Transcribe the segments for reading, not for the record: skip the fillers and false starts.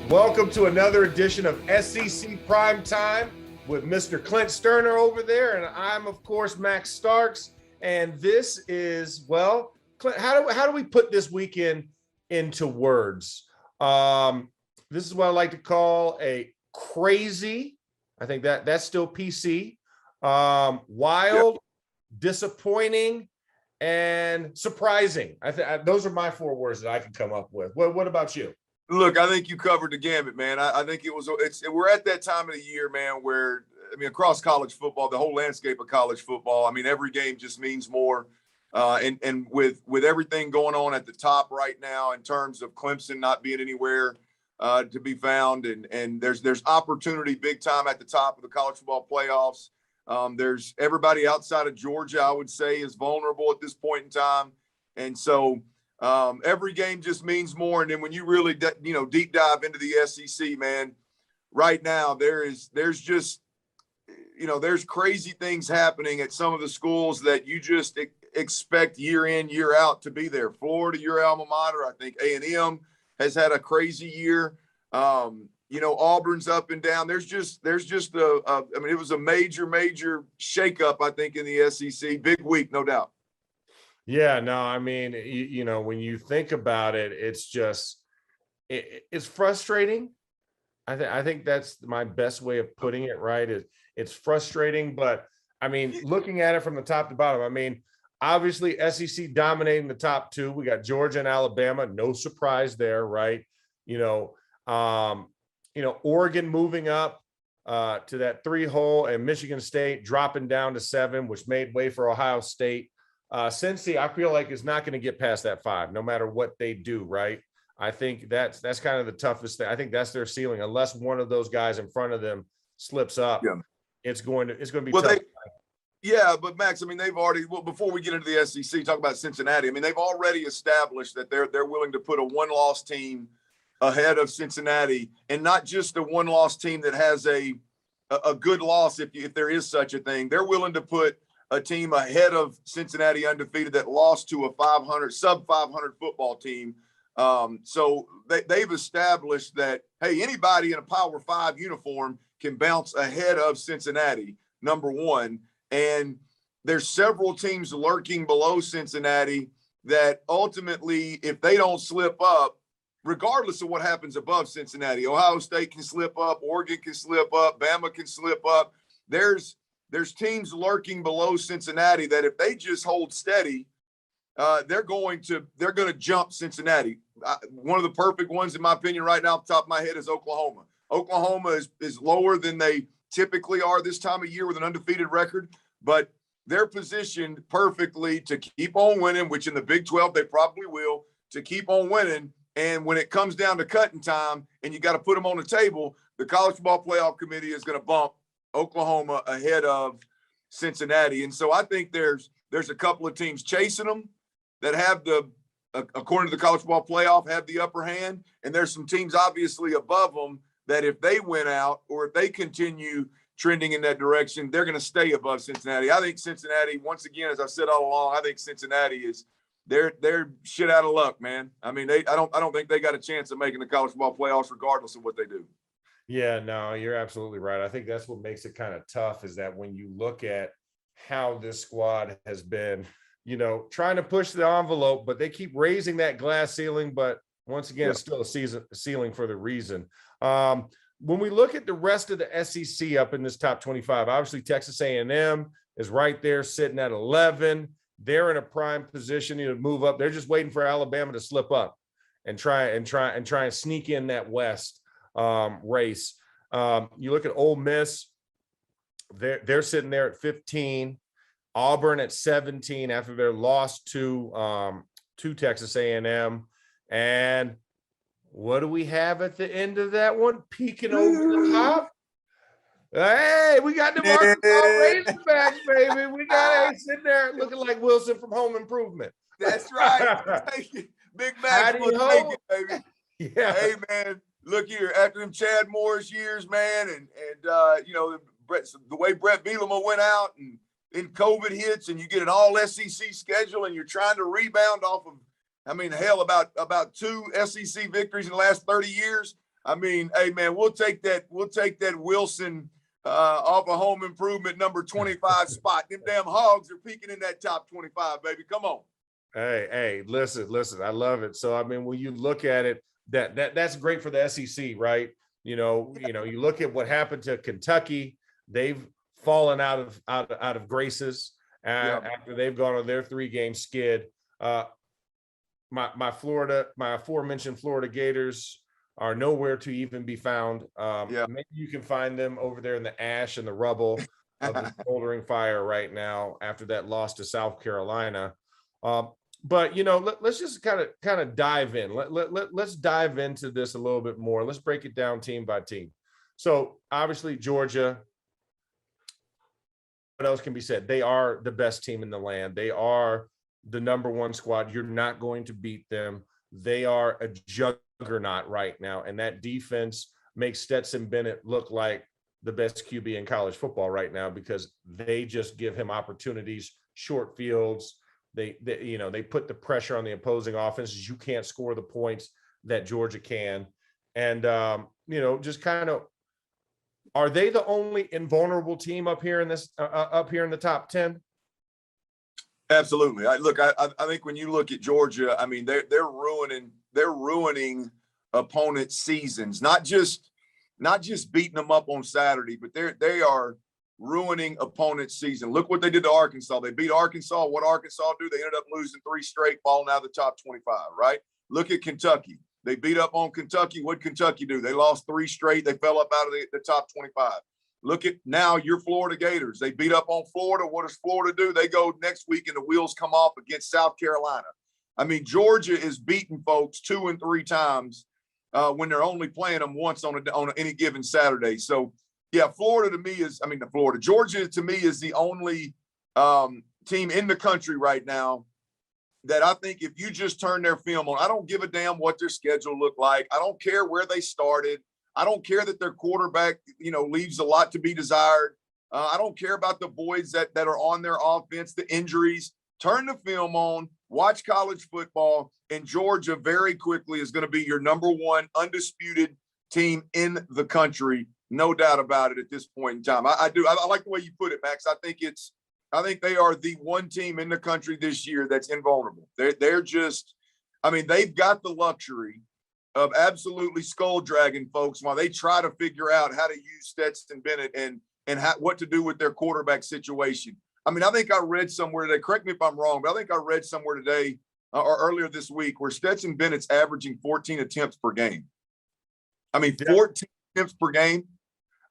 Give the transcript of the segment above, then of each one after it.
Welcome to another edition of SEC Primetime with Mr. Clint Stoerner over there, and I'm, of course, Max Starks. And this is, well, Clint, how do we put this weekend into words? This is what I like to call a crazy, I think that's still PC, wild, disappointing, and surprising. Those are my four words that I can come up with. What about you? Look, I think you covered the gamut, man. I think we're at that time of the year, man, where, across college football, the whole landscape of college football, every game just means more. And with everything going on at the top right now in terms of Clemson not being anywhere to be found, and there's opportunity big time at the top of the college football playoffs. There's everybody outside of Georgia, I would say, is vulnerable at this point in time. And so every game just means more. And then when you really, deep dive into the SEC, man, right now there's just, there's crazy things happening at some of the schools that you just expect year in, year out to be there. Florida, your alma mater, I think A&M has had a crazy year. Auburn's up and down. There's just it was a major shakeup, I think, in the SEC. Big week, no doubt. Yeah, no, when you think about it, it's just, it's frustrating. I think that's my best way of putting it, right? It's frustrating, but looking at it from the top to bottom, obviously SEC dominating the top two. We got Georgia and Alabama, no surprise there, right? Oregon moving up to that 3-hole, and Michigan State dropping down to 7, which made way for Ohio State. Cincy, I feel like, is not going to get past that 5, no matter what they do, right? I think that's kind of the toughest thing. I think that's their ceiling. Unless one of those guys in front of them slips up, it's going to be tough. But Max, they've already, before we get into the SEC, talk about Cincinnati. They've already established that they're willing to put a one-loss team ahead of Cincinnati, and not just a one-loss team that has a good loss, if there is such a thing. They're willing to put a team ahead of Cincinnati undefeated that lost to a sub-500 football team. So they've established that, hey, anybody in a Power 5 uniform can bounce ahead of Cincinnati, number one. And there's several teams lurking below Cincinnati that ultimately, if they don't slip up, regardless of what happens above Cincinnati, Ohio State can slip up, Oregon can slip up, Bama can slip up. There's teams lurking below Cincinnati that if they just hold steady, they're going to jump Cincinnati. One of the perfect ones, in my opinion, right now, off the top of my head, is Oklahoma. Oklahoma is lower than they typically are this time of year with an undefeated record, but they're positioned perfectly to keep on winning, which in the Big 12 they probably will, to keep on winning. And when it comes down to cutting time and you got to put them on the table, the College Football Playoff Committee is going to bump Oklahoma ahead of Cincinnati. And so I think there's a couple of teams chasing them that have according to the College Football Playoff, have the upper hand. And there's some teams obviously above them that if they win out or if they continue trending in that direction, they're going to stay above Cincinnati. I think Cincinnati, once again, as I've said all along, I think Cincinnati they're shit out of luck, man. I don't think they got a chance of making the College Football Playoffs regardless of what they do. Yeah, no, you're absolutely right. I think that's what makes it kind of tough, is that when you look at how this squad has been, trying to push the envelope, but they keep raising that glass ceiling. But once again, It's still a ceiling for the reason. When we look at the rest of the SEC up in this top 25, obviously Texas A&M is right there sitting at 11. They're in a prime position to move up. They're just waiting for Alabama to slip up and try and sneak in that West race. You look at Ole Miss, they're sitting there at 15. Auburn at 17 after their loss to Texas A&M. And what do we have at the end of that one? Peeking over the top. Hey, we got the Arkansas Razorbacks, baby. We got Ace in there looking like Wilson from Home Improvement. That's right. Big Max will take it, baby. Yeah. Hey, man, look here. After them Chad Morris years, man, and the way Brett Bielema went out, and then COVID hits, and you get an all SEC schedule, and you're trying to rebound off of, about 2 SEC victories in the last 30 years. I mean, hey man, we'll take that Wilson off a home improvement number 25 spot. Them damn Hogs are peaking in that top 25, baby. Come on. Hey, listen. I love it. So I mean, when you look at it, that's great for the SEC, right? You look at what happened to Kentucky. They've fallen out of graces after they've gone on their 3-game skid. My aforementioned Florida Gators are nowhere to even be found. Maybe you can find them over there in the ash and the rubble of the smoldering fire right now after that loss to South Carolina. But let's just kind of dive in. Let's dive into this a little bit more. Let's break it down team by team. So obviously Georgia, what else can be said? They are the best team in the land. They are the number 1 squad. You're not going to beat them. They are a juggernaut right now. And that defense makes Stetson Bennett look like the best QB in college football right now, because they just give him opportunities, short fields. They put the pressure on the opposing offenses. You can't score the points that Georgia can. And, just kind of, are they the only invulnerable team up here in the top 10? Absolutely. I think when you look at Georgia, I mean, they're ruining opponents' seasons, not just beating them up on Saturday, but they are ruining opponents' season. Look what they did to Arkansas. They beat Arkansas. What Arkansas do? They ended up losing 3 straight, falling out of the top 25, right? Look at Kentucky. They beat up on Kentucky. What Kentucky do? They lost 3 straight. They fell up out of the top 25. Look at now your Florida Gators. They beat up on Florida. What does Florida do? They go next week and the wheels come off against South Carolina. I mean, Georgia is beating folks 2 and 3 times when they're only playing them once on any given Saturday. So, yeah, Georgia to me is the only team in the country right now that I think if you just turn their film on, I don't give a damn what their schedule looked like. I don't care where they started. I don't care that their quarterback, leaves a lot to be desired. I don't care about the voids that are on their offense, the injuries. Turn the film on, watch college football, and Georgia very quickly is going to be your number 1 undisputed team in the country. No doubt about it at this point in time. I like the way you put it, Max. I think they are the one team in the country this year that's invulnerable. They're just, I mean, they've got the luxury of absolutely skull dragging folks while they try to figure out how to use Stetson Bennett and what to do with their quarterback situation. I mean, I think I read somewhere today, correct me if I'm wrong, but I think I read somewhere today or earlier this week where Stetson Bennett's averaging 14 attempts per game. I mean, 14 attempts per game.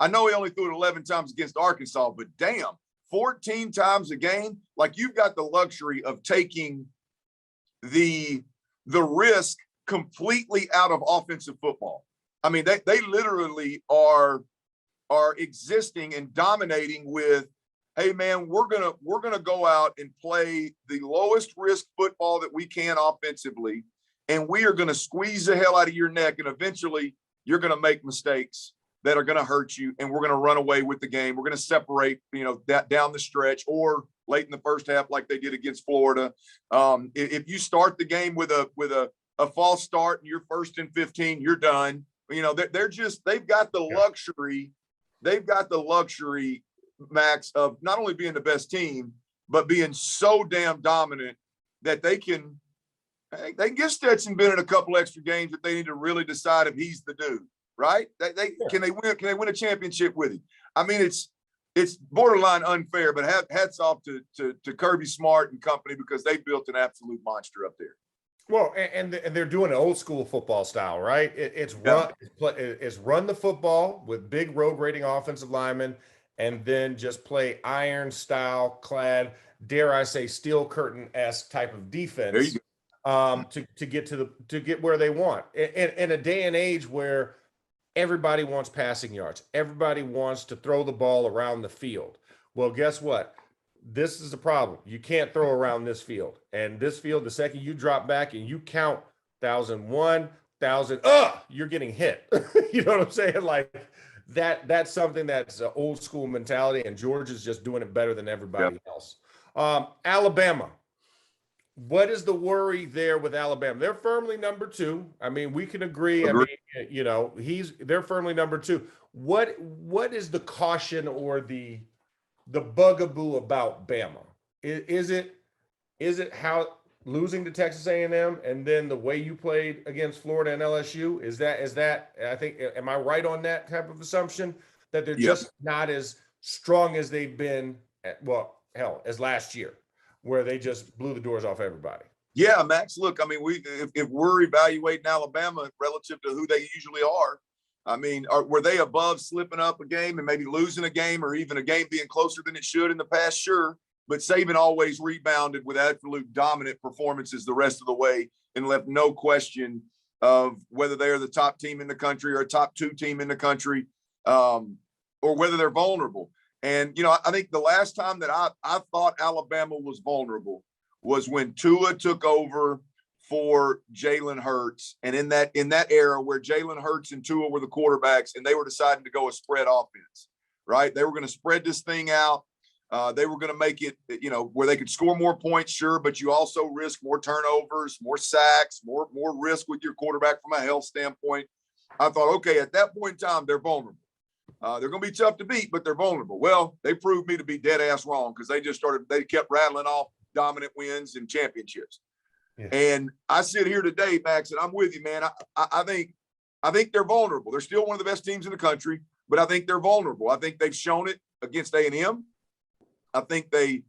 I know he only threw it 11 times against Arkansas, but damn, 14 times a game. Like, you've got the luxury of taking the risk completely out of offensive football. I mean, they literally are existing and dominating with, hey man, we're gonna go out and play the lowest risk football that we can offensively, and we are gonna squeeze the hell out of your neck, and eventually you're gonna make mistakes that are gonna hurt you, and we're gonna run away with the game. We're gonna separate, that down the stretch or late in the first half like they did against Florida. If you start the game with a false start and you're 1st and 15, you're done. They've got the luxury. They've got the luxury, Max, of not only being the best team, but being so damn dominant that they can give Stetson Bennett a couple extra games if they need to really decide if he's the dude, right? Can they win a championship with him? I mean, it's borderline unfair, but hats off to Kirby Smart and company, because they built an absolute monster up there. Well, and they're doing an old school football style, right? It's run the football with big road grading offensive linemen, and then just play iron style clad, dare I say, steel curtain-esque type of defense to get where they want. In a day and age where everybody wants passing yards, everybody wants to throw the ball around the field. Well, guess what? This is the problem. You can't throw around this field. And this field, the second you drop back and you count 1,001, 1,000, you're getting hit. You know what I'm saying? Like that's something that's an old school mentality, and Georgia's just doing it better than everybody else. Alabama. what is the worry there with Alabama? They're firmly number 2. I mean, we can agree. I Agree. mean, you know, they're firmly number 2. What is the caution or the bugaboo about Bama? Is it how losing to Texas A&M and then the way you played against Florida and LSU? Is that I think, am I right on that type of assumption that they're Yeah. just not as strong as they've been as last year, where they just blew the doors off everybody? Yeah, Max, look, I mean, if we're evaluating Alabama relative to who they usually are, I mean, were they above slipping up a game and maybe losing a game or even a game being closer than it should in the past? Sure. But Saban always rebounded with absolute dominant performances the rest of the way and left no question of whether they're the top team in the country or a top 2 team in the country, or whether they're vulnerable. And, you know, I think the last time that I thought Alabama was vulnerable was when Tua took over for Jalen Hurts. And in that era where Jalen Hurts and Tua were the quarterbacks and they were deciding to go a spread offense, right? They were going to spread this thing out. They were going to make it, you know, where they could score more points, sure, but you also risk more turnovers, more sacks, more risk with your quarterback from a health standpoint. I thought, okay, at that point in time, they're vulnerable. They're going to be tough to beat, but they're vulnerable. Well, they proved me to be dead ass wrong because they kept rattling off dominant wins and championships. Yeah. And I sit here today, Max, and I'm with you, man. I think they're vulnerable. They're still one of the best teams in the country, but I think they're vulnerable. I think they've shown it against A&M. I think they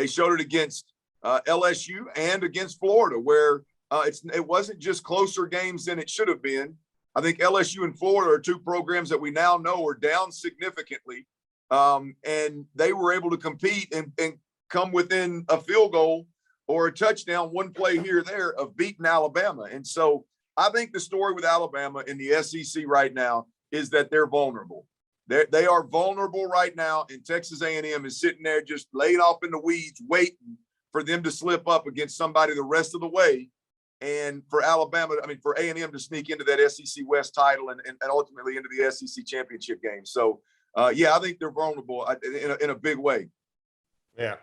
showed it against LSU and against Florida, where it wasn't just closer games than it should have been. I think LSU and Florida are 2 programs that we now know are down significantly, and they were able to compete and come within a field goal or a touchdown, one play here or there, of beating Alabama. And so I think the story with Alabama in the SEC right now is that they're vulnerable. They are vulnerable right now, and Texas A&M is sitting there just laid off in the weeds, waiting for them to slip up against somebody the rest of the way. And for Alabama, I mean, for A&M to sneak into that SEC West title and ultimately into the SEC championship game. So, yeah, I think they're vulnerable in a big way. Yeah.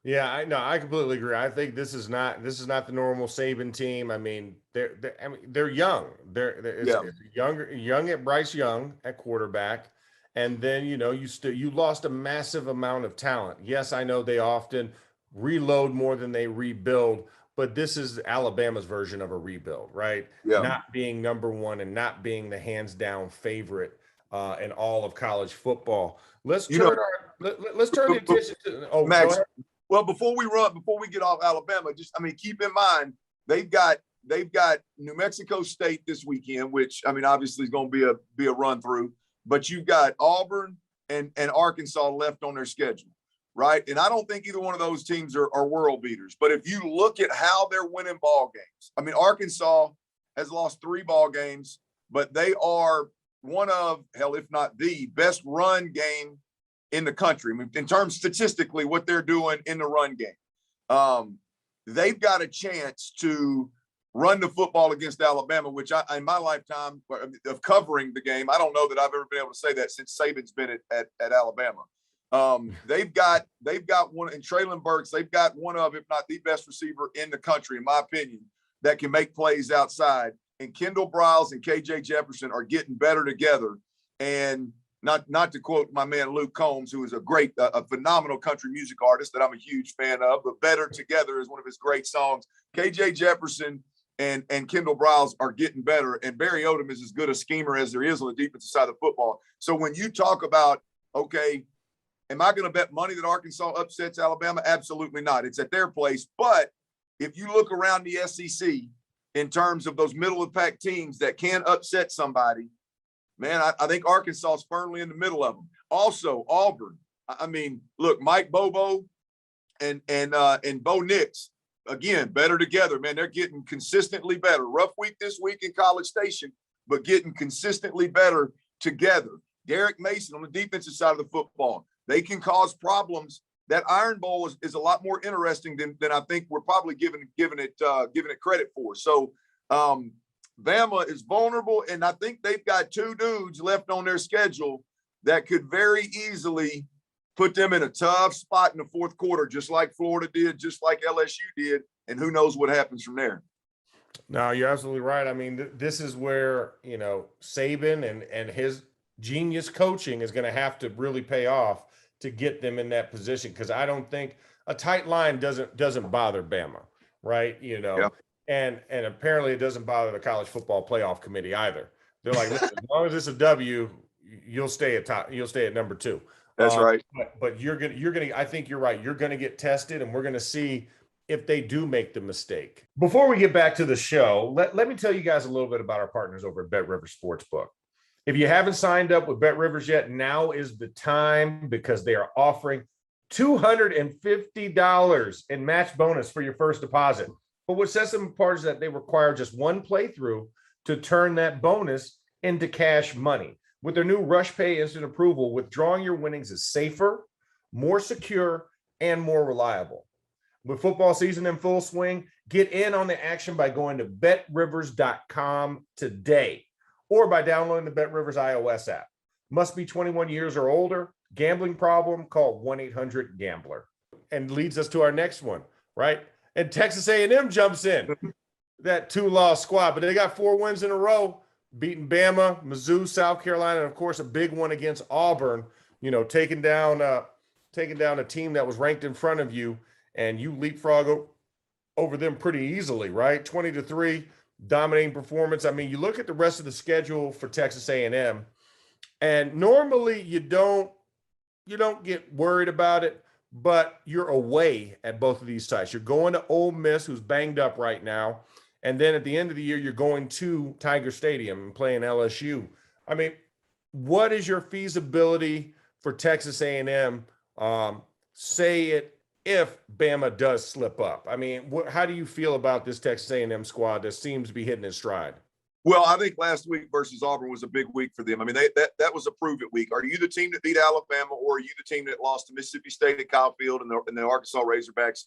Yeah, I completely agree. I think this is not the normal Saban team. I mean, they're young. It's young at Bryce Young at quarterback. And then, you know, you lost a massive amount of talent. Yes, I know they often reload more than they rebuild, but this is Alabama's version of a rebuild, right? Yeah. Not being number 1 and not being the hands down favorite in all of college football. Let's turn the attention to Max. Well, before we get off Alabama, keep in mind they've got New Mexico State this weekend, which I mean obviously is going to be a run through. But you've got Auburn and Arkansas left on their schedule, right? And I don't think either one of those teams are world beaters. But if you look at how they're winning ball games, I mean, Arkansas has lost 3 ball games, but they are one of, hell, if not the best run game in the country. I mean, in terms statistically, what they're doing in the run game. They've got a chance to run the football against Alabama, which in my lifetime of covering the game, I don't know that I've ever been able to say that since Saban's been at Alabama. They've got one in Traylon Burks. They've got one of, if not the best receiver in the country, in my opinion, that can make plays outside. And Kendall Briles and KJ Jefferson are getting better together. And not to quote my man Luke Combs, who is a phenomenal country music artist that I'm a huge fan of, but Better Together is one of his great songs. KJ Jefferson and Kendall Briles are getting better, and Barry Odom is as good a schemer as there is on the defensive side of the football. So when you talk about, okay, am I going to bet money that Arkansas upsets Alabama? Absolutely not. It's at their place. But if you look around the SEC in terms of those middle of the pack teams that can upset somebody, man, I think Arkansas is firmly in the middle of them. Also, Auburn. I mean, look, Mike Bobo and Bo Nix, again, better together, man. They're getting consistently better. Rough week this week in College Station, but getting consistently better together. Derek Mason on the defensive side of the football. They can cause problems. That Iron Bowl is a lot more interesting than I think we're probably giving it credit for. So Bama is vulnerable, and I think they've got 2 dudes left on their schedule that could very easily put them in a tough spot in the fourth quarter, just like Florida did, just like LSU did, and who knows what happens from there. No, you're absolutely right. I mean, this is where, Saban and his genius coaching is going to have to really pay off to get them in that position. Cause I don't think a tight line doesn't bother Bama, right? Yeah. And apparently it doesn't bother the college football playoff committee either. They're like, listen, as long as it's a W, you'll stay at top, you'll stay at number 2. That's right. But I think you're right. You're going to get tested, and we're going to see if they do make the mistake. Before we get back to the show, let me tell you guys a little bit about our partners over at BetRivers Sportsbook. If you haven't signed up with BetRivers yet, now is the time, because they are offering $250 in match bonus for your first deposit. But what sets them apart is that they require just one playthrough to turn that bonus into cash money. With their new Rush Pay Instant Approval, withdrawing your winnings is safer, more secure, and more reliable. With football season in full swing, get in on the action by going to betrivers.com today or by downloading the BetRivers iOS app. Must be 21 years or older. Gambling problem? Call 1-800-GAMBLER. And leads us to our next one, right? And Texas A&M jumps in, that 2-loss squad, but they got 4 wins in a row, beating Bama, Mizzou, South Carolina, and of course a big one against Auburn. Taking down a team that was ranked in front of you, and you leapfrog over them pretty easily, right? 20-3, dominating performance. I mean, you look at the rest of the schedule for Texas A&M, and normally you don't get worried about it, but you're away at both of these sites. You're going to Ole Miss, who's banged up right now, and then at the end of the year, you're going to Tiger Stadium and playing LSU. I mean, what is your feasibility for Texas A&M? Say it if Bama does slip up. I mean, how do you feel about this Texas A&M squad that seems to be hitting its stride? Well, I think last week versus Auburn was a big week for them. I mean, that was a prove-it week. Are you the team that beat Alabama, or are you the team that lost to Mississippi State at Kyle Field and the Arkansas Razorbacks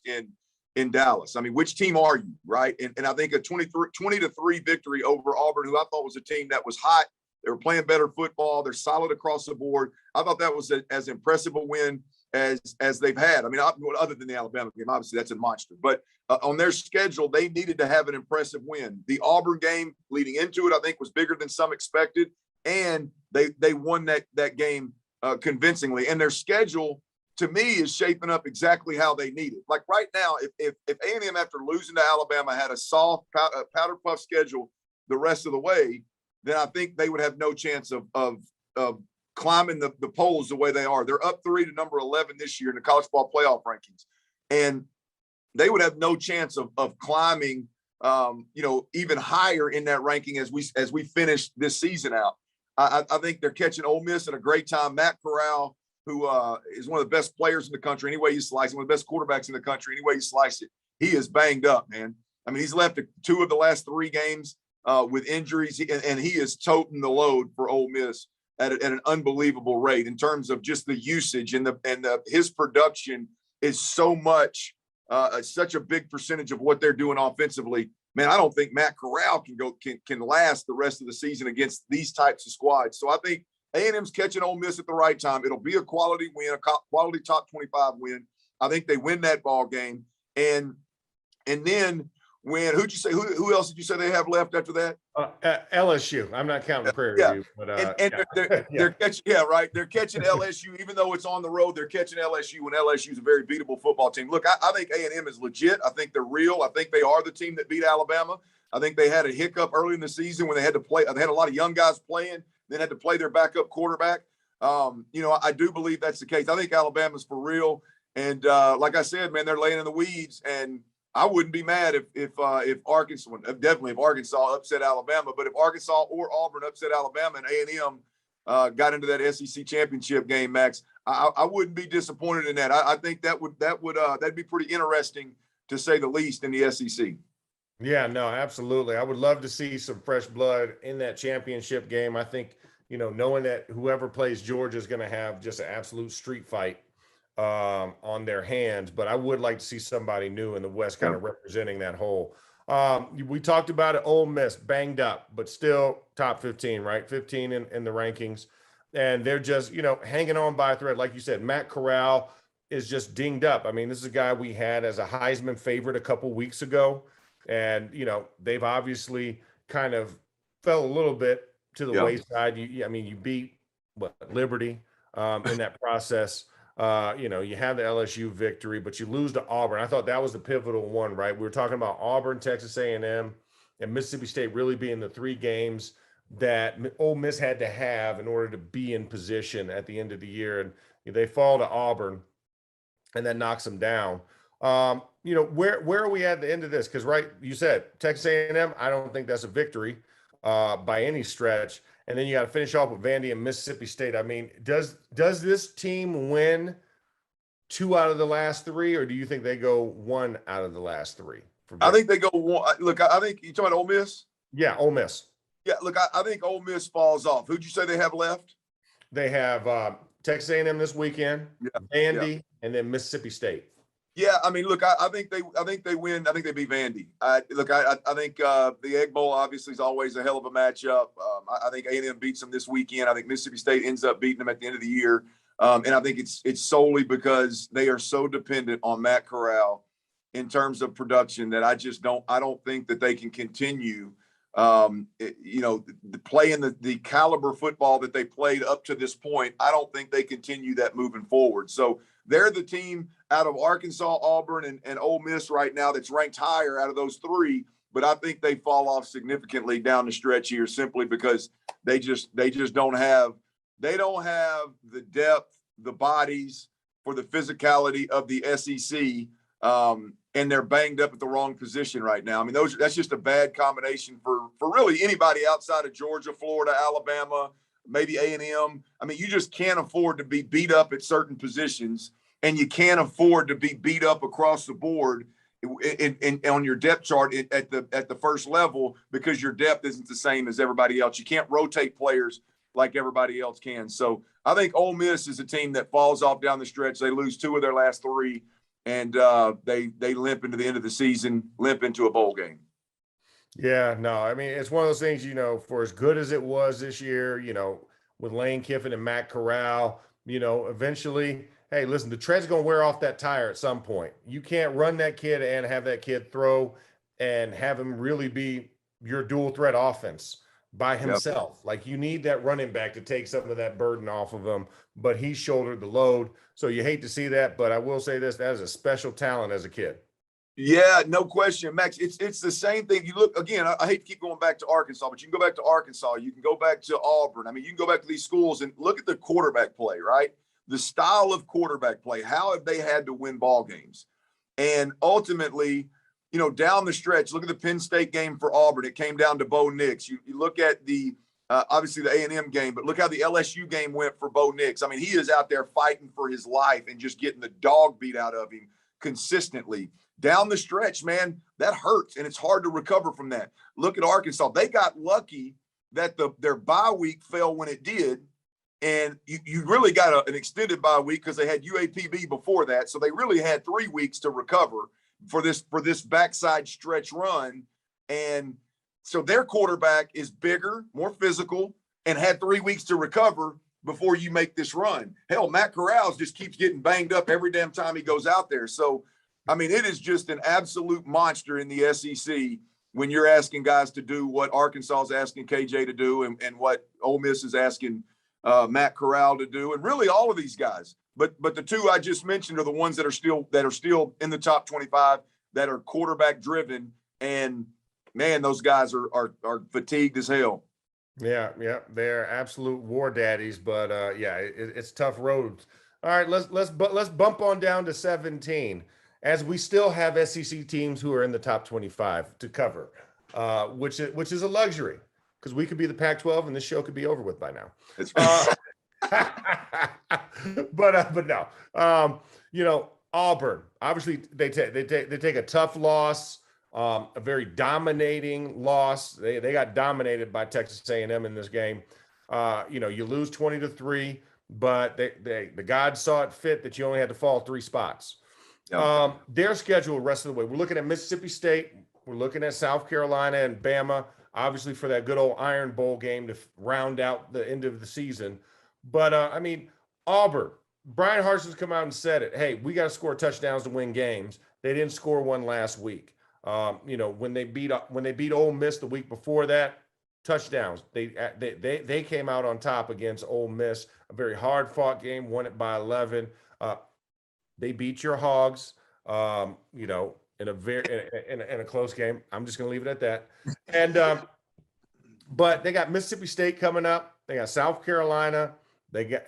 in Dallas? I mean, which team are you, right? And I think a 20-3 victory over Auburn, who I thought was a team that was hot. They were playing better football. They're solid across the board. I thought that was as impressive a win as they've had. I mean, other than the Alabama game, obviously that's a monster. But on their schedule, they needed to have an impressive win. The Auburn game leading into it, I think, was bigger than some expected, and they won that game convincingly. And their schedule, to me, is shaping up exactly how they need it. Like right now, if A&M, after losing to Alabama, had a soft powder puff schedule the rest of the way, then I think they would have no chance of climbing the polls the way they are. They're up 3 to number 11 this year in the college ball playoff rankings. And they would have no chance of climbing, even higher in that ranking as we finish this season out. I think they're catching Ole Miss at a great time. Matt Corral, who is one of the best players in the country, any way you slice it, one of the best quarterbacks in the country, any way you slice it, he is banged up, man. I mean, he's left 2 of the last 3 games with injuries, and he is toting the load for Ole Miss at an unbelievable rate in terms of just the usage and his production is so much, such a big percentage of what they're doing offensively. Man, I don't think Matt Corral can last the rest of the season against these types of squads. So I think A&M's catching Ole Miss at the right time. It'll be a quality win, a quality top 25 win. I think they win that ball game, and then. Who else did you say they have left after that? LSU. I'm not counting Prairie View, but they're catching, right. They're catching LSU, even though it's on the road. They're catching LSU, and LSU is a very beatable football team. Look, I think A&M is legit. I think they're real. I think they are the team that beat Alabama. I think they had a hiccup early in the season when they had to play. They had a lot of young guys playing, then had to play their backup quarterback. I do believe that's the case. I think Alabama's for real, and like I said, man, they're laying in the weeds. And I wouldn't be mad if Arkansas, definitely if Arkansas upset Alabama, but if Arkansas or Auburn upset Alabama and A&M got into that SEC championship game, Max, I wouldn't be disappointed in that. I think that'd be pretty interesting, to say the least, in the SEC. Yeah, no, absolutely. I would love to see some fresh blood in that championship game. I think, knowing that whoever plays Georgia is going to have just an absolute street fight on their hands, but I would like to see somebody new in the West kind of representing that whole. We talked about it. Ole Miss banged up, but still top 15, right? 15 in the rankings, and they're just hanging on by a thread. Like you said, Matt Corral is just dinged up. I mean, this is a guy we had as a Heisman favorite a couple weeks ago, and they've obviously kind of fell a little bit to the Yeah. wayside. I mean, you beat Liberty in that process. You have the LSU victory, but you lose to Auburn. I thought that was the pivotal one, right? We were talking about Auburn, Texas A&M, and Mississippi State really being the three games that Ole Miss had to have in order to be in position at the end of the year. And they fall to Auburn, and that knocks them down. Where are we at the end of this? Because you said Texas A&M. I don't think that's a victory by any stretch. And then you got to finish off with Vandy and Mississippi State. I mean, does this team win 2 out of the last 3, or do you think they go 1 out of the last 3? I think they go one. Look, I think you talking about Ole Miss. Yeah, Ole Miss. Yeah, look, I think Ole Miss falls off. Who'd you say they have left? They have Texas A&M this weekend, Vandy, and then Mississippi State. Yeah, I mean, look, I think they win. I think they beat Vandy. I think the Egg Bowl obviously is always a hell of a matchup. I think A&M beats them this weekend. I think Mississippi State ends up beating them at the end of the year, and I think it's solely because they are so dependent on Matt Corral in terms of production that I don't think that they can continue. Playing the caliber football that they played up to this point. I don't think they continue that moving forward. So they're the team out of Arkansas, Auburn, and Ole Miss right now that's ranked higher out of those 3. But I think they fall off significantly down the stretch here simply because they just don't have the depth, the bodies for the physicality of the SEC. And they're banged up at the wrong position right now. I mean, that's just a bad combination for really anybody outside of Georgia, Florida, Alabama, maybe A&M. I mean, you just can't afford to be beat up at certain positions, and you can't afford to be beat up across the board on your depth chart at the first level because your depth isn't the same as everybody else. You can't rotate players like everybody else can. So I think Ole Miss is a team that falls off down the stretch. They lose 2 of their last 3. And they limp into the end of the season, limp into a bowl game. Yeah, no, I mean, it's one of those things, for as good as it was this year, with Lane Kiffin and Matt Corral, eventually, hey, listen, the tread's going to wear off that tire at some point. You can't run that kid and have that kid throw and have him really be your dual threat offense by himself. Yep. Like, you need that running back to take some of that burden off of him, but he shouldered the load. So you hate to see that, but I will say this, that is a special talent as a kid. Yeah, no question, Max. It's the same thing. You look, again, I hate to keep going back to Arkansas, but you can go back to Arkansas. You can go back to Auburn. I mean, you can go back to these schools and look at the quarterback play, right? The style of quarterback play. How have they had to win ball games? And ultimately, down the stretch, look at the Penn State game for Auburn. It came down to Bo Nix. You look at the obviously the A&M game, but look how the LSU game went for Bo Nix. I mean, he is out there fighting for his life and just getting the dog beat out of him consistently. Down the stretch, man, that hurts, and it's hard to recover from that. Look at Arkansas. They got lucky that their bye week fell when it did, and you really got an extended bye week because they had UAPB before that, so they really had 3 weeks to recover for this backside stretch run. And so their quarterback is bigger, more physical, and had 3 weeks to recover before you make this run. Hell, Matt Corral just keeps getting banged up every damn time he goes out there. So, I mean, it is just an absolute monster in the SEC when you're asking guys to do what Arkansas is asking KJ to do and what Ole Miss is asking Matt Corral to do, and really all of these guys. But the 2 I just mentioned are the ones that are still in the top 25 that are quarterback driven, and man, those guys are fatigued as hell. Yeah, they're absolute war daddies, but it's tough roads. All right, let's bump on down to 17, as we still have SEC teams who are in the top 25 to cover, which is a luxury because we could be the Pac-12 and this show could be over with by now. That's right. But no, Auburn, obviously they take a tough loss. A very dominating loss. They got dominated by Texas A&M in this game. You lose 20-3, but the gods saw it fit that you only had to fall 3 spots. Yep. Their schedule the rest of the way. We're looking at Mississippi State. We're looking at South Carolina and Bama, obviously for that good old Iron Bowl game to round out the end of the season. But I mean, Auburn, Brian Harson's come out and said it. Hey, we got to score touchdowns to win games. They didn't score one last week. When they beat Ole Miss the week before that, touchdowns. They came out on top against Ole Miss. A very hard fought game, won it by 11. They beat your Hogs. In a very in a close game. I'm just going to leave it at that. And but they got Mississippi State coming up. They got South Carolina.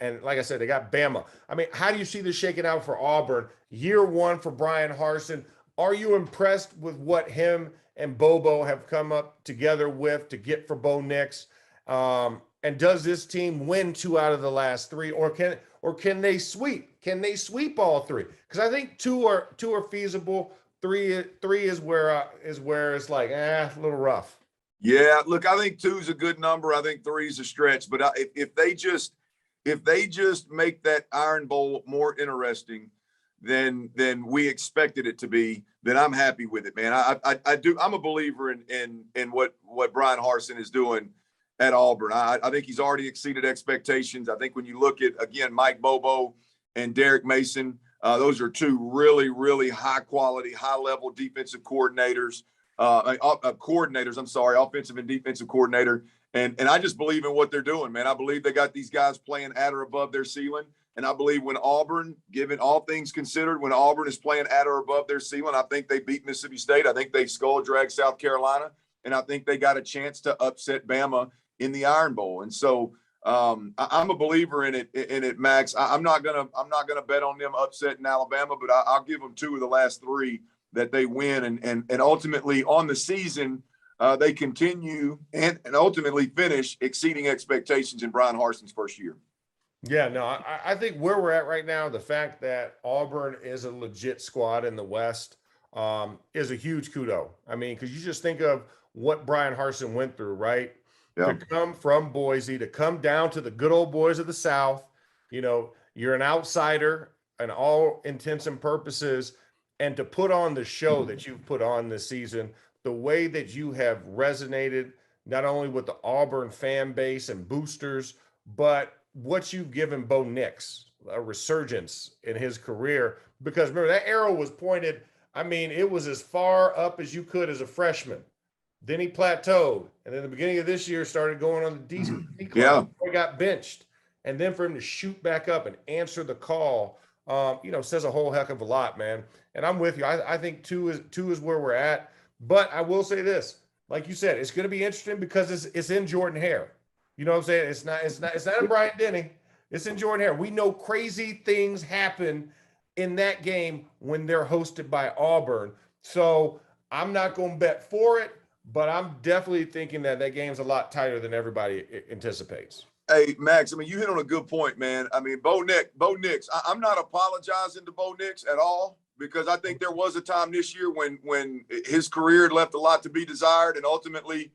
And like I said, they got Bama. I mean, how do you see this shaking out for Auburn? Year one for Brian Harsin. Are you impressed with what him and Bobo have come up together with to get for Bo Nix? And does this team win 2 out of the last 3, or can they sweep? Can they sweep all 3? Because I think two are feasible. Three is where it's like a little rough. Yeah, look, I think 2 is a good number. I think 3 is a stretch. But if they just make that Iron Bowl more interesting than we expected it to be, then I'm happy with it, man. I'm a believer in what Brian Harsin is doing at Auburn. I think he's already exceeded expectations. I think when you look at, again, Mike Bobo and Derek Mason, those are 2 really, really high quality, high level defensive coordinators. Offensive and defensive coordinator. And I just believe in what they're doing, man. I believe they got these guys playing at or above their ceiling. And I believe when Auburn, given all things considered, when Auburn is playing at or above their ceiling, I think they beat Mississippi State. I think they skull dragged South Carolina. And I think they got a chance to upset Bama in the Iron Bowl. And so I'm a believer in it, Max. I'm not gonna bet on them upsetting Alabama, but I'll give them 2 of the last 3 that they win, and ultimately on the season they continue and ultimately finish exceeding expectations in Brian Harsin's first year. Yeah, no, I think where we're at right now, the fact that Auburn is a legit squad in the West is a huge kudo. I mean, because you just think of what Brian Harsin went through, right? Yeah. To come from Boise, to come down to the good old boys of the South, you're an outsider in all intents and purposes, and to put on the show that you've put on this season, the way that you have resonated not only with the Auburn fan base and boosters, but what you've given Bo Nix, a resurgence in his career. Because remember, that arrow was pointed, I mean, it was as far up as you could as a freshman. Then he plateaued. And then the beginning of this year started going on the decline. Yeah. He got benched. And then for him to shoot back up and answer the call, says a whole heck of a lot, man. And I'm with you. I think 2 is where we're at. But I will say this, like you said, it's going to be interesting because it's in Jordan Hare. You know what I'm saying? It's not in Bryant Denny. It's in Jordan Hare. We know crazy things happen in that game when they're hosted by Auburn. So I'm not going to bet for it, but I'm definitely thinking that game's a lot tighter than everybody anticipates. Hey, Max, I mean, you hit on a good point, man. I mean, Bo Nix, I'm not apologizing to Bo Nix at all, because I think there was a time this year when his career left a lot to be desired, and ultimately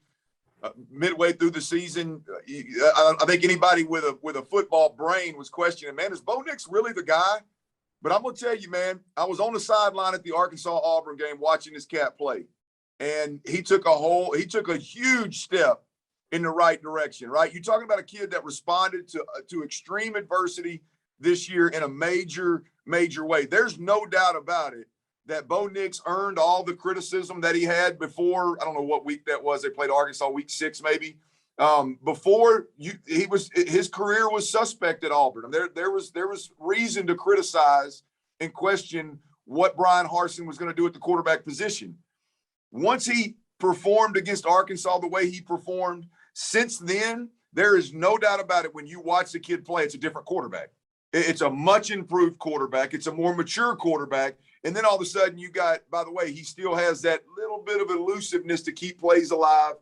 midway through the season, I think anybody with a football brain was questioning, man, is Bo Nix really the guy? But I'm going to tell you, man, I was on the sideline at the Arkansas-Auburn game watching this cat play, and he took a huge step in the right direction, right? You're talking about a kid that responded to extreme adversity this year in a major way. There's no doubt about it that Bo Nix earned all the criticism that he had before. I don't know what week that was. They played Arkansas week 6, maybe. His career was suspect at Auburn. There was reason to criticize and question what Brian Harsin was going to do at the quarterback position. Once he performed against Arkansas the way he performed, since then, there is no doubt about it. When you watch the kid play, it's a different quarterback. It's a much improved quarterback. It's a more mature quarterback. And then all of a sudden you got, by the way, he still has that little bit of elusiveness to keep plays alive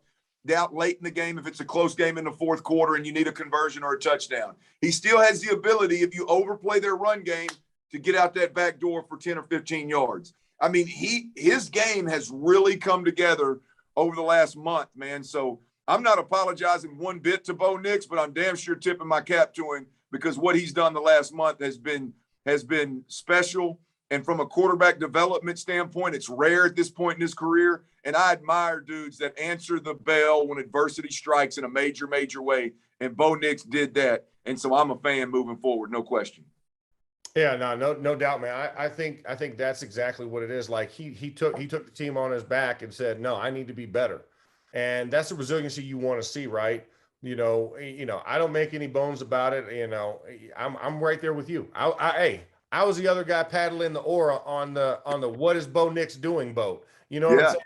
out late in the game if it's a close game in the fourth quarter and you need a conversion or a touchdown. He still has the ability, if you overplay their run game, to get out that back door for 10 or 15 yards. I mean, his game has really come together over the last month, man. So I'm not apologizing one bit to Bo Nix, but I'm damn sure tipping my cap to him, because what he's done the last month has been special. And from a quarterback development standpoint, it's rare at this point in his career. And I admire dudes that answer the bell when adversity strikes in a major way. And Bo Nix did that. And so I'm a fan moving forward, no question. Yeah, no doubt, man. I think that's exactly what it is. Like he took the team on his back and said, no, I need to be better. And that's the resiliency you want to see, right? I don't make any bones about it. I'm right there with you. Hey, I was the other guy paddling the aura on the what is Bo Nix doing boat. You know what I'm Yeah. saying?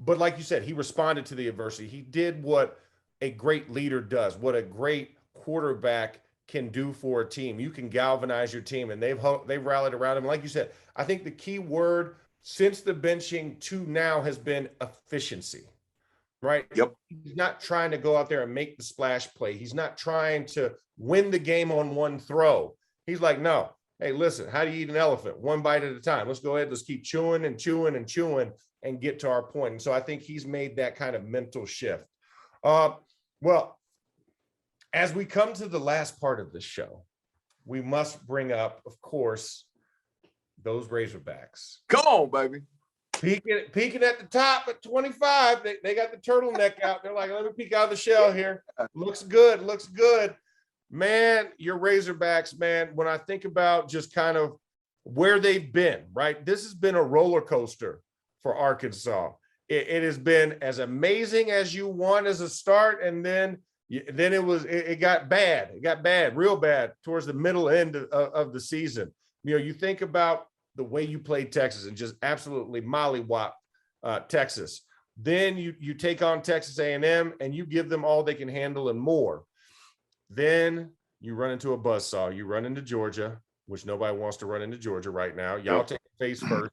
But like you said, he responded to the adversity. He did what a great leader does, what a great quarterback can do for a team. You can galvanize your team, and they've rallied around him. Like you said, I think the key word since the benching to now has been efficiency, right? Yep. He's not trying to go out there and make the splash play. He's not trying to win the game on one throw. He's like, no, hey, listen, how do you eat an elephant? One bite at a time. Let's go ahead. Let's keep chewing and chewing and chewing and get to our point. And so I think he's made that kind of mental shift. Well, as we come to the last part of the show, we must bring up, of course, those Razorbacks. Come on, baby. Peeking at the top at 25. They got the turtleneck out. They're like, let me peek out of the shell here. Looks good. Looks good. Man, your Razorbacks, man, when I think about just kind of where they've been, right? This has been a roller coaster for Arkansas. It has been as amazing as you want as a start, and then it got bad. It got bad, real bad towards the middle end of the season. You think about the way you played Texas and just absolutely mollywop Texas. Then you take on Texas A&M and you give them all they can handle and more. Then you run into a buzzsaw. You run into Georgia, which nobody wants to run into Georgia right now. Y'all take face first,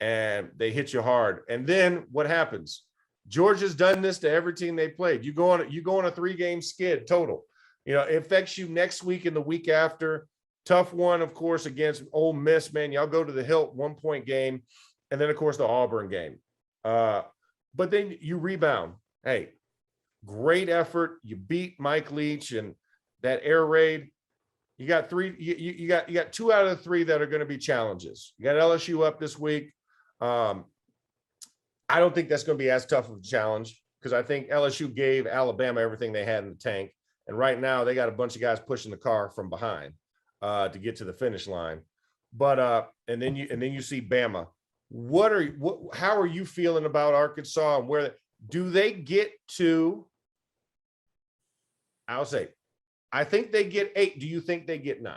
and they hit you hard. And then what happens? Georgia's done this to every team they played. You go on a 3-game skid total. It affects you next week and the week after. Tough one, of course, against Ole Miss, man. Y'all go to the hilt, 1-point game. And then, of course, the Auburn game. But then you rebound. Hey, great effort. You beat Mike Leach and that air raid. You got 3. You got 2 out of the 3 that are going to be challenges. You got LSU up this week. I don't think that's going to be as tough of a challenge because I think LSU gave Alabama everything they had in the tank. And right now they got a bunch of guys pushing the car from behind to get to the finish line. But and then you see Bama. How are you feeling about Arkansas and where do they get to? I'll say, I think they get 8. Do you think they get 9?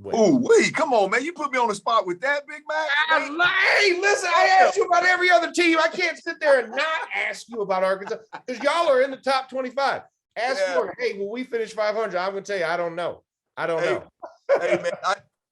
Ooh, come on, man. You put me on the spot with that, Big Mac. Hey, listen, I asked you about every other team. I can't sit there and not ask you about Arkansas because y'all are in the top 25. Ask for it. Hey, will we finish 500? I'm going to tell you, I don't know. Hey, man,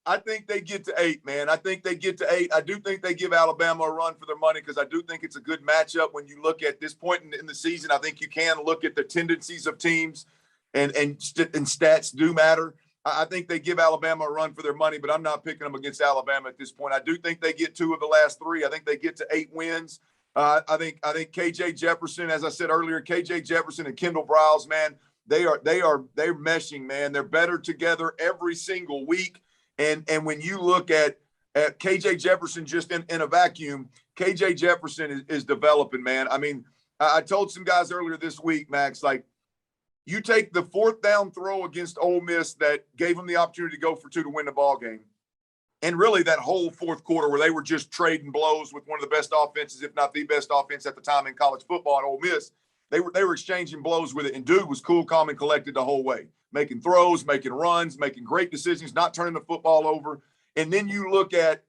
I think they get to 8, man. I think they get to 8. I do think they give Alabama a run for their money because I do think it's a good matchup when you look at this point in the season. I think you can look at the tendencies of teams and stats do matter. I think they give Alabama a run for their money, but I'm not picking them against Alabama at this point. I do think they get 2 of the last 3. I think they get to 8 wins. I think KJ Jefferson, as I said earlier, KJ Jefferson and Kendall Briles, man, they're meshing, man. They're better together every single week. And when you look at KJ Jefferson just in a vacuum, KJ Jefferson is developing, man. I mean, I told some guys earlier this week, Max, like, you take the 4th down throw against Ole Miss that gave them the opportunity to go for 2 to win the ball game. And really that whole 4th quarter where they were just trading blows with one of the best offenses, if not the best offense at the time in college football at Ole Miss. They were exchanging blows with it. And dude was cool, calm, and collected the whole way, making throws, making runs, making great decisions, not turning the football over. And then you look at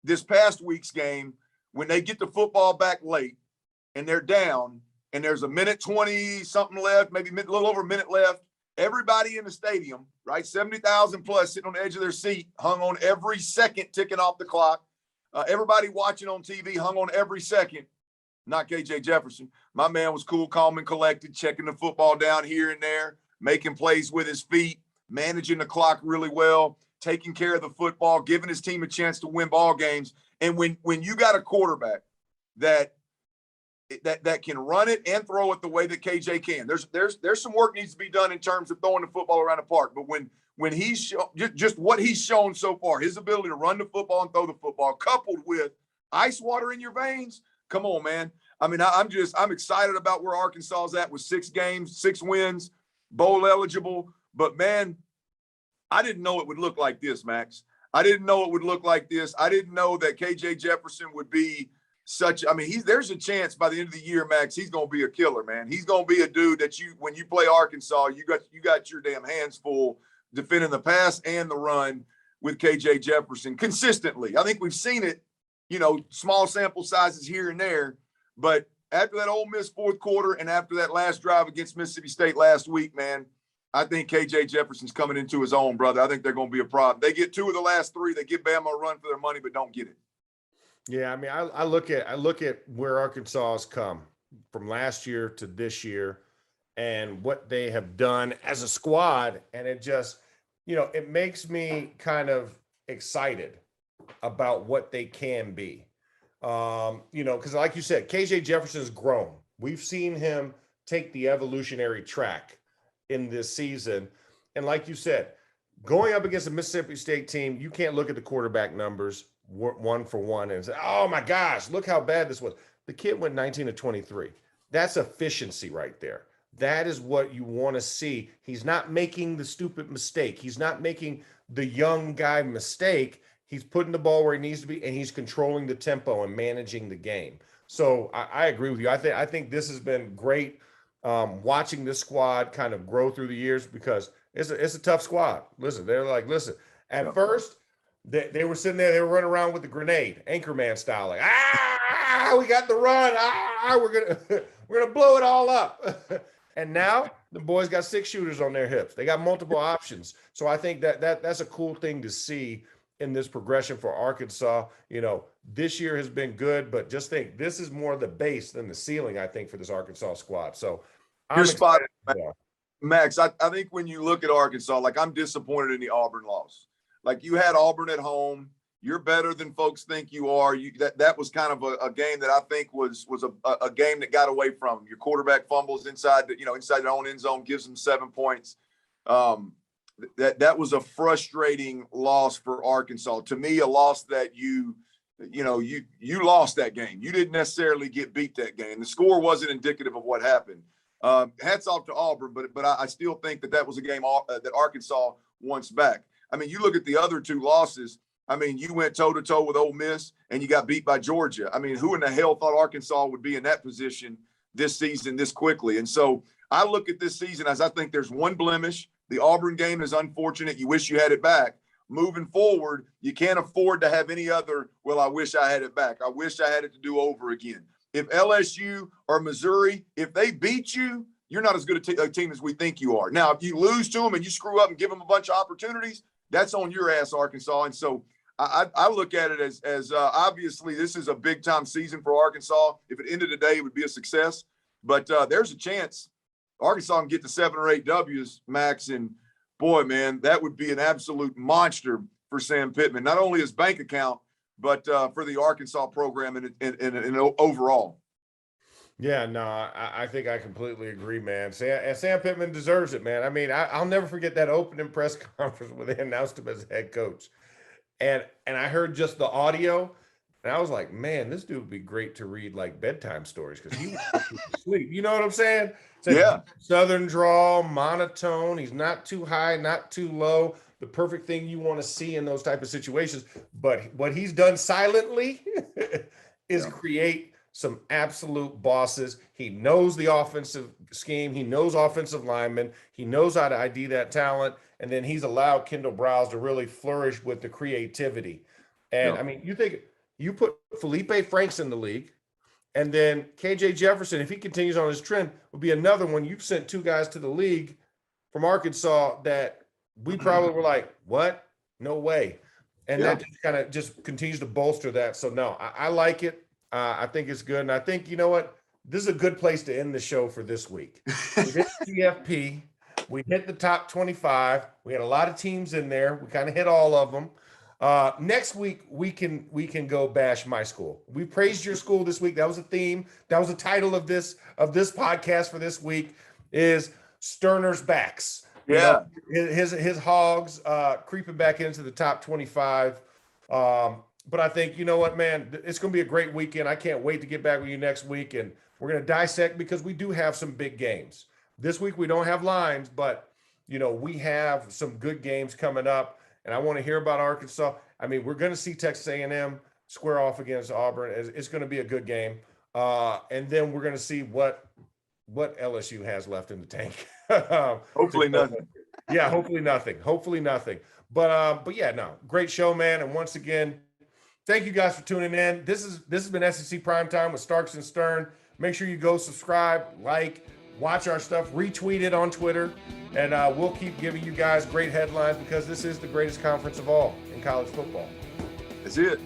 this past week's game when they get the football back late and they're down, and there's a minute 20 something left, maybe a little over a minute left. Everybody in the stadium, right? 70,000 plus sitting on the edge of their seat, hung on every second ticking off the clock. Everybody watching on TV hung on every second. Not KJ Jefferson. My man was cool, calm, and collected, checking the football down here and there, making plays with his feet, managing the clock really well, taking care of the football, giving his team a chance to win ball games. And when you got a quarterback that can run it and throw it the way that KJ can. There's some work needs to be done in terms of throwing the football around the park. But when he's just what he's shown so far, his ability to run the football and throw the football, coupled with ice water in your veins, come on, man. I mean, I'm excited about where Arkansas is at with 6 games, 6 wins, bowl eligible. But man, I didn't know it would look like this, Max. I didn't know it would look like this. I didn't know that KJ Jefferson would be such. I mean, there's a chance by the end of the year, Max, he's going to be a killer, man. He's going to be a dude that when you play Arkansas, you got your damn hands full defending the pass and the run with KJ Jefferson consistently. I think we've seen it, small sample sizes here and there, but after that Ole Miss fourth quarter and after that last drive against Mississippi State last week, man, I think KJ Jefferson's coming into his own, brother. I think they're going to be a problem. They get 2 of the last 3. They give Bama a run for their money, but don't get it. Yeah, I mean, I look at where Arkansas has come from last year to this year and what they have done as a squad, and it just, it makes me kind of excited about what they can be. Because like you said, KJ Jefferson's grown. We've seen him take the evolutionary track in this season. And like you said, going up against a Mississippi State team, you can't look at the quarterback numbers one for one and say, oh my gosh, look how bad this was. The kid went 19 to 23. That's efficiency right there. That is what you want to see. He's not making the stupid mistake. He's not making the young guy mistake. He's putting the ball where he needs to be, and he's controlling the tempo and managing the game. So I agree with you. I think this has been great watching this squad kind of grow through the years, because it's a tough squad. Listen, at first they were sitting there, they were running around with the grenade, Anchorman style, like, we got the run, we're gonna blow it all up. And now the boys got 6 shooters on their hips. They got multiple options. So I think that's a cool thing to see in this progression for Arkansas. This year has been good, but just think this is more the base than the ceiling, I think, for this Arkansas squad. So you're spot on, Max. I think when you look at Arkansas, like, I'm disappointed in the Auburn loss. Like, you had Auburn at home. You're better than folks think you are. That was kind of a game that I think was a game that got away from them. Your quarterback fumbles inside their own end zone, gives them 7 points. That was a frustrating loss for Arkansas. To me, a loss that you lost that game. You didn't necessarily get beat that game. The score wasn't indicative of what happened. Hats off to Auburn, but I still think that was a game that Arkansas wants back. I mean, you look at the other 2 losses. I mean, you went toe-to-toe with Ole Miss, and you got beat by Georgia. I mean, who in the hell thought Arkansas would be in that position this season this quickly? And so I look at this season as I think there's one blemish. The Auburn game is unfortunate. You wish you had it back. Moving forward, you can't afford to have any other, well, I wish I had it back. I wish I had it to do over again. If LSU or Missouri, if they beat you, you're not as good a team as we think you are. Now, if you lose to them and you screw up and give them a bunch of opportunities, that's on your ass, Arkansas. And so I look at it as obviously this is a big-time season for Arkansas. If it ended today, it would be a success. But there's a chance Arkansas can get to 7 or 8 W's, Max. And, boy, man, that would be an absolute monster for Sam Pittman, not only his bank account, but for the Arkansas program and overall. Yeah, no, I think I completely agree, man. Sam Pittman deserves it, man. I mean, I'll never forget that opening press conference when they announced him as head coach. And I heard just the audio, and I was like, man, this dude would be great to read like bedtime stories, because he would sleep. You know what I'm saying? Yeah. Southern drawl, monotone. He's not too high, not too low. The perfect thing you want to see in those type of situations. But what he's done silently is create some absolute bosses. He knows the offensive scheme. He knows offensive linemen. He knows how to ID that talent. And then he's allowed Kendall Browse to really flourish with the creativity. And, I mean, you think you put Felipe Franks in the league, and then KJ Jefferson, if he continues on his trend, would be another one. You've sent 2 guys to the league from Arkansas that we probably were like, what? No way. And that just kind of just continues to bolster that. So, no, I like it. I think it's good. And I think, you know what? This is a good place to end the show for this week. We hit CFP. We hit the top 25. We had a lot of teams in there. We kind of hit all of them. Next week, we can go bash my school. We praised your school this week. That was a theme. That was the title of this podcast for this week, is Stoerner's backs. Yeah. His hogs creeping back into the top 25. But I think, you know what, man, it's going to be a great weekend. I can't wait to get back with you next week, and we're going to dissect, because we do have some big games. This week we don't have lines, but, we have some good games coming up. and I want to hear about Arkansas. I mean, we're going to see Texas A&M square off against Auburn. It's going to be a good game. And then we're going to see what LSU has left in the tank. Hopefully nothing. Yeah, hopefully nothing. Hopefully nothing. But yeah, no, great show, man. And once again, thank you guys for tuning in. This has been SEC Primetime with Starks and Stern. Make sure you go subscribe, like, watch our stuff, retweet it on Twitter, and we'll keep giving you guys great headlines because this is the greatest conference of all in college football. That's it.